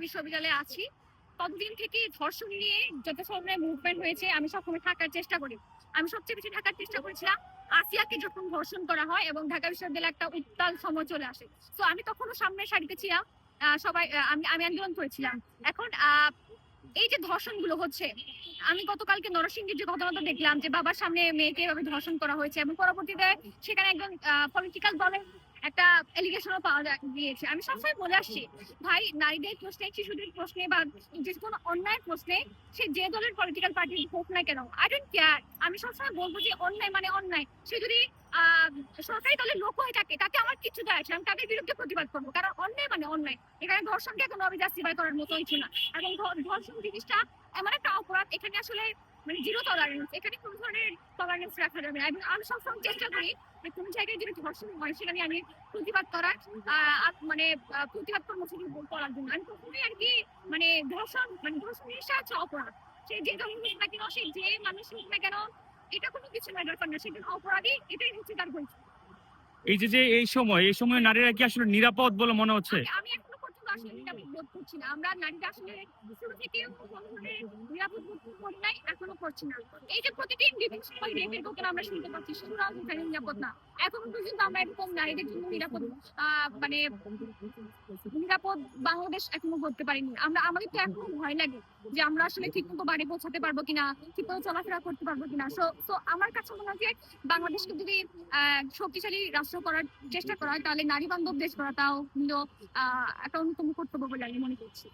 বিশ্ববিদ্যালয়ে আছি ততদিন থেকে ধর্ষণ নিয়ে যত ধরনের মুভমেন্ট হয়েছে আমি সবসময় থাকার চেষ্টা করি। আমি সবচেয়ে বেশি থাকার চেষ্টা করেছিলাম আসিয়াকে যখন ধর্ষণ করা হয় এবং ঢাকা বিশ্ববিদ্যালয়ে একটা উত্তাল সময় চলে আসে। তো আমি তখনও সামনের সারিতে ছিলাম। সবাই আমি আন্দোলন করেছিলাম। এখন এই যে ধর্ষণ গুলো হচ্ছে, আমি গতকালকে নরসিংদীর যে ঘটনাটা দেখলাম যে বাবার সামনে মেয়েকে এভাবে ধর্ষণ করা হয়েছে এবং পরবর্তীতে সেখানে একজন পলিটিক্যাল দলের একটা এলিগেশনও পাওয়া গিয়েছে। আমি সবসময় বলে আসছি, ভাই নারীদের প্রশ্নে, শিশুদের প্রশ্নে বা যে কোনো অন্যায়ের প্রশ্নে সে যে দলের পলিটিক্যাল পার্টি হোক না কেন, আই ডোন্ট কেয়ার। আমি সবসময় বলবো যে অন্যায় মানে অন্যায়। সে যদি সরকারি দলের লোক হয়ে থাকে তাতে আমার কিছু যায় আসে, আমি তাদের বিরুদ্ধে প্রতিবাদ করবো, কারণ অন্যায় মানে অন্যায়। এখানে ধর্ষণকে কোনো জাস্টিফাই করার মতো কিছু না। এবং ধর্ষণ জিনিসটা এমন একটা অপরাধ, এখানে আসলে মানে জিরো টলারেন্স, এখানে কোনো ধরনের টলারেন্স রাখা যাবে না। এবং আমি সবসময় চেষ্টা করি যে কোনো জায়গায় যদি ধর্ষণ হয় সেটা নিয়ে আমি প্রতিবাদ করার, মানে প্রতিবাদ কর্মসূচি করার জন্য আমি কখনোই আর কি মানে ধর্ষণ জিনিসটা হচ্ছে অপরাধ। সে যে দল হোক না কেন, সে যে মানুষ হোক না কেন, এটা কোনো কিছু ম্যাটার করে না, সেটা অপরাধী, এটাই হচ্ছে তার পরিচয়। এই সময় নারীরা কি আসলে নিরাপদ বলে মনে হচ্ছে? আমি এখনো পর্যন্ত আসলে নিরাপদ বোধ করছি না। আমরা নারীরা আসলে শুরু থেকে কোনো ধরনের নিরাপদ বোধ করি নাই, এখনো করছি না। এই যে প্রতিদিন বিভিন্ন সময় রেপের ঘটনা আমরা শুনতে পাচ্ছি, সেগুলো এখানে নিরাপদ না। এখনো পর্যন্ত আমরা এরকম নারীদের জন্য নিরাপদ মানে নিরাপদ বাংলাদেশ এখনো করতে পারিনি। আমাদের তো এখনো ভয় লাগে যে আমরা আসলে ঠিক মতো বাড়ি পৌঁছাতে পারবো কিনা, ঠিক মতো চলাফেরা করতে পারবো কিনা। সো আমার কাছে মনে হয় যে বাংলাদেশকে যদি শক্তিশালী রাষ্ট্র করার চেষ্টা করা হয় তাহলে নারী বান্ধব দেশ করাটাও একটা অন্যতম কর্তব্য বলে আমি মনে করছি।